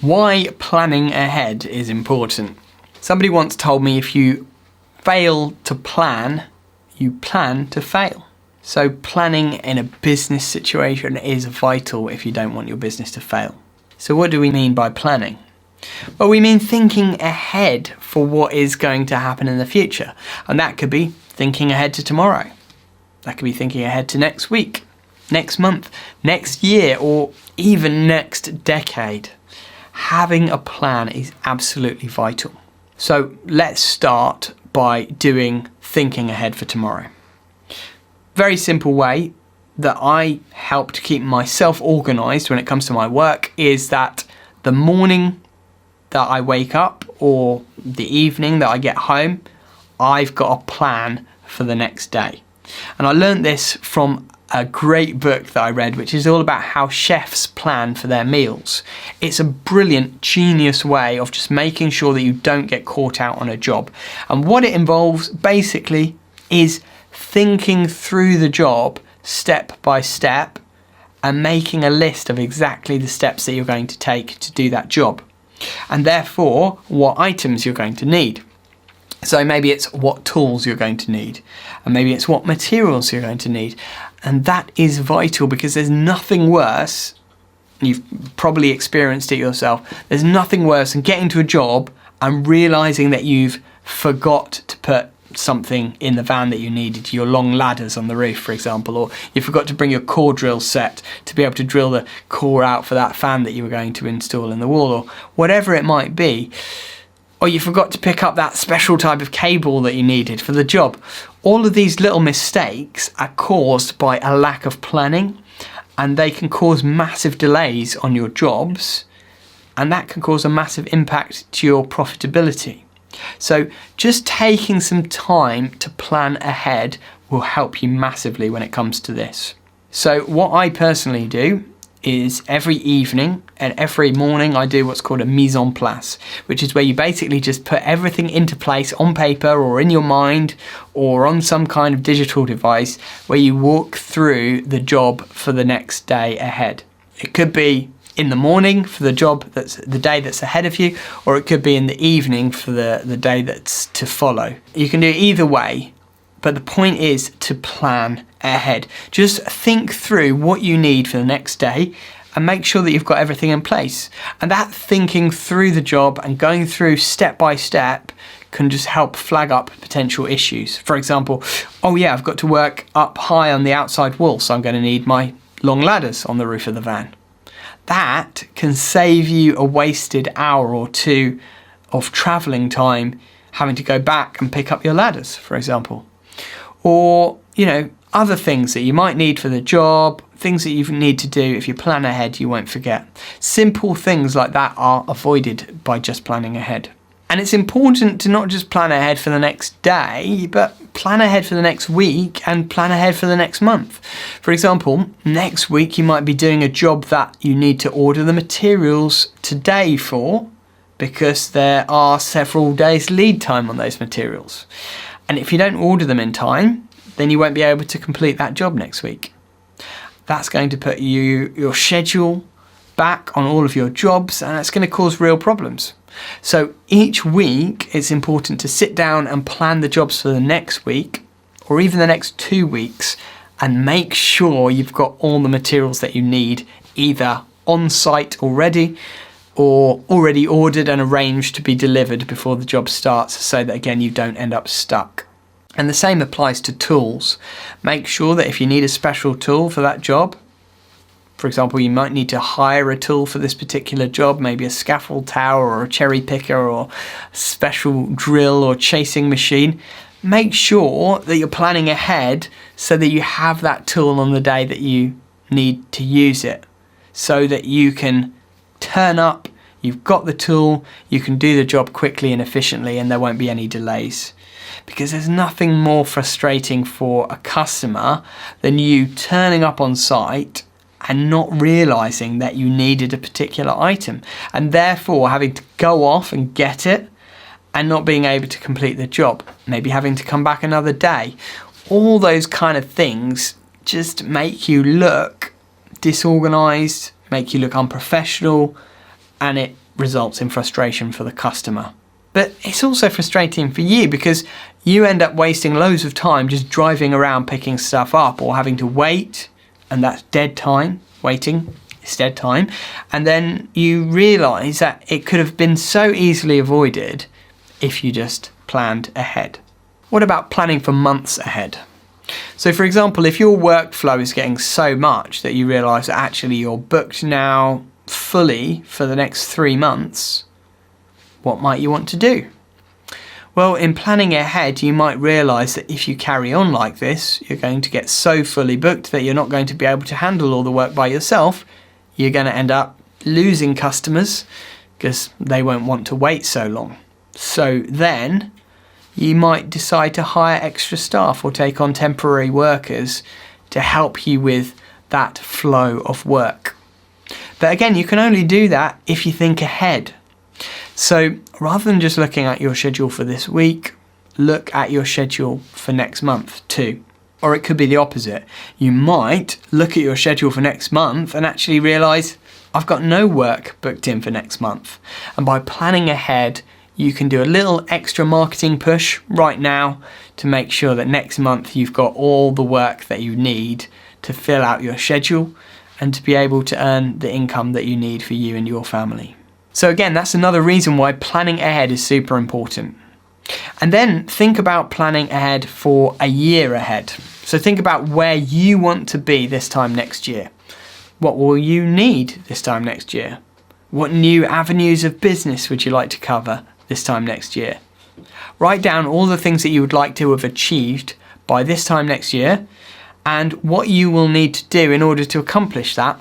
Why planning ahead is important. Somebody once told me if you fail to plan, you plan to fail. So planning in a business situation is vital if you don't want your business to fail. So what do we mean by planning? Well, we mean thinking ahead for what is going to happen in the future. And that could be thinking ahead to tomorrow. That could be thinking ahead to next week, next month, next year, or even next decade. Having a plan is absolutely vital. So let's start by doing thinking ahead for tomorrow. Very simple way that I help to keep myself organised when it comes to my work is that the morning that I wake up or the evening that I get home, I've got a plan for the next day. And I learned this from a great book that I read, which is all about how chefs plan for their meals. It's a brilliant, genius way of just making sure that you don't get caught out on a job. And what it involves basically is thinking through the job step by step and making a list of exactly the steps that you're going to take to do that job. And therefore, what items you're going to need. So maybe it's what tools you're going to need, and maybe it's what materials you're going to need. And that is vital because there's nothing worse, you've probably experienced it yourself, there's nothing worse than getting to a job and realising that you've forgot to put something in the van that you needed, your long ladders on the roof, for example, or you forgot to bring your core drill set to be able to drill the core out for that fan that you were going to install in the wall, or whatever it might be. Or you forgot to pick up that special type of cable that you needed for the job. All of these little mistakes are caused by a lack of planning, and they can cause massive delays on your jobs, and that can cause a massive impact to your profitability. So just taking some time to plan ahead will help you massively when it comes to this. So what I personally do is every evening and every morning I do what's called a mise en place, which is where you basically just put everything into place on paper or in your mind or on some kind of digital device where you walk through the job for the next day ahead. It could be in the morning for the job that's the day that's ahead of you, or it could be in the evening for the day that's to follow. You can do it either way, but the point is to plan ahead. Just think through what you need for the next day and make sure that you've got everything in place. And that thinking through the job and going through step by step can just help flag up potential issues. For example, oh yeah, I've got to work up high on the outside wall, so I'm going to need my long ladders on the roof of the van. That can save you a wasted hour or two of travelling time having to go back and pick up your ladders, for example. Or, other things that you might need for the job, things that you need to do. If you plan ahead, you won't forget. Simple things like that are avoided by just planning ahead. And it's important to not just plan ahead for the next day, but plan ahead for the next week and plan ahead for the next month. For example, next week you might be doing a job that you need to order the materials today for, because there are several days lead time on those materials. And if you don't order them in time, then you won't be able to complete that job next week. That's going to put your schedule back on all of your jobs, and that's going to cause real problems. So each week it's important to sit down and plan the jobs for the next week or even the next 2 weeks and make sure you've got all the materials that you need either on site already or already ordered and arranged to be delivered before the job starts, so that again you don't end up stuck. And the same applies to tools. Make sure that if you need a special tool for that job, for example, you might need to hire a tool for this particular job, maybe a scaffold tower or a cherry picker or a special drill or chasing machine. Make sure that you're planning ahead so that you have that tool on the day that you need to use it, so that you can turn up, you've got the tool, you can do the job quickly and efficiently, and there won't be any delays. Because there's nothing more frustrating for a customer than you turning up on site and not realising that you needed a particular item, and therefore having to go off and get it and not being able to complete the job, maybe having to come back another day. All those kind of things just make you look disorganised, make you look unprofessional, and it results in frustration for the customer. But it's also frustrating for you because you end up wasting loads of time just driving around picking stuff up or having to wait, and that's dead time. Waiting is dead time. And then you realise that it could have been so easily avoided if you just planned ahead. What about planning for months ahead? So for example, if your workflow is getting so much that you realise that actually you're booked now fully for the next 3 months, what might you want to do? Well, in planning ahead, you might realise that if you carry on like this, you're going to get so fully booked that you're not going to be able to handle all the work by yourself. You're going to end up losing customers because they won't want to wait so long. So then you might decide to hire extra staff or take on temporary workers to help you with that flow of work. But again, you can only do that if you think ahead. So rather than just looking at your schedule for this week, look at your schedule for next month too. Or it could be the opposite. You might look at your schedule for next month and actually realise, I've got no work booked in for next month. And by planning ahead, you can do a little extra marketing push right now to make sure that next month you've got all the work that you need to fill out your schedule and to be able to earn the income that you need for you and your family. So again, that's another reason why planning ahead is super important. And then think about planning ahead for a year ahead. So think about where you want to be this time next year. What will you need this time next year? What new avenues of business would you like to cover this time next year? Write down all the things that you would like to have achieved by this time next year and what you will need to do in order to accomplish that.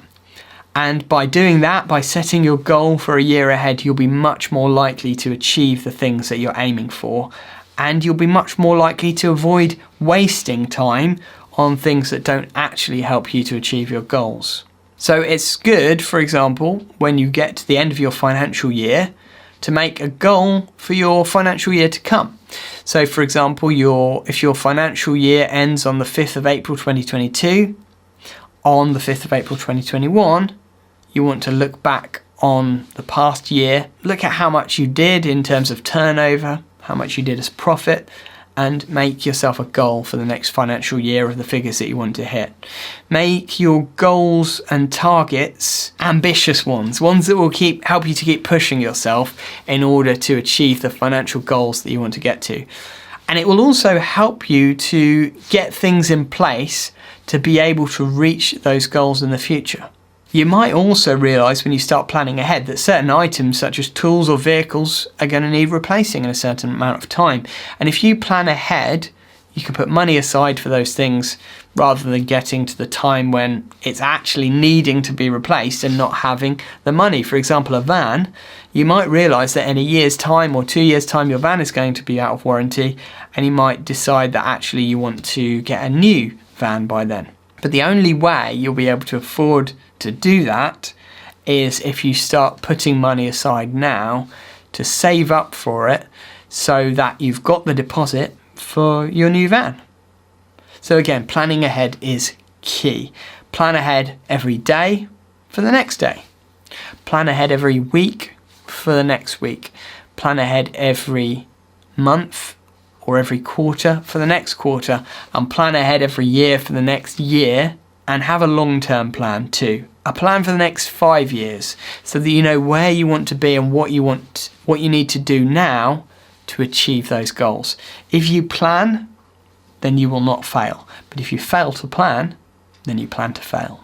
And by doing that, by setting your goal for a year ahead, you'll be much more likely to achieve the things that you're aiming for. And you'll be much more likely to avoid wasting time on things that don't actually help you to achieve your goals. So it's good, for example, when you get to the end of your financial year, to make a goal for your financial year to come. So for example, if your financial year ends on the 5th of April 2022, on the 5th of April 2021, you want to look back on the past year, look at how much you did in terms of turnover, how much you did as profit, and make yourself a goal for the next financial year of the figures that you want to hit. Make your goals and targets ambitious ones that will help you to keep pushing yourself in order to achieve the financial goals that you want to get to. And it will also help you to get things in place to be able to reach those goals in the future. You might also realise when you start planning ahead that certain items such as tools or vehicles are going to need replacing in a certain amount of time. And if you plan ahead, you can put money aside for those things rather than getting to the time when it's actually needing to be replaced and not having the money. For example, a van, you might realise that in a year's time or 2 years' time your van is going to be out of warranty, and you might decide that actually you want to get a new van by then. But the only way you'll be able to afford to do that is if you start putting money aside now to save up for it so that you've got the deposit for your new van. So again, planning ahead is key. Plan ahead every day for the next day. Plan ahead every week for the next week. Plan ahead every month or every quarter for the next quarter, and plan ahead every year for the next year, and have a long-term plan too. A plan for the next 5 years so that you know where you want to be and what you need to do now to achieve those goals. If you plan, then you will not fail. But if you fail to plan, then you plan to fail.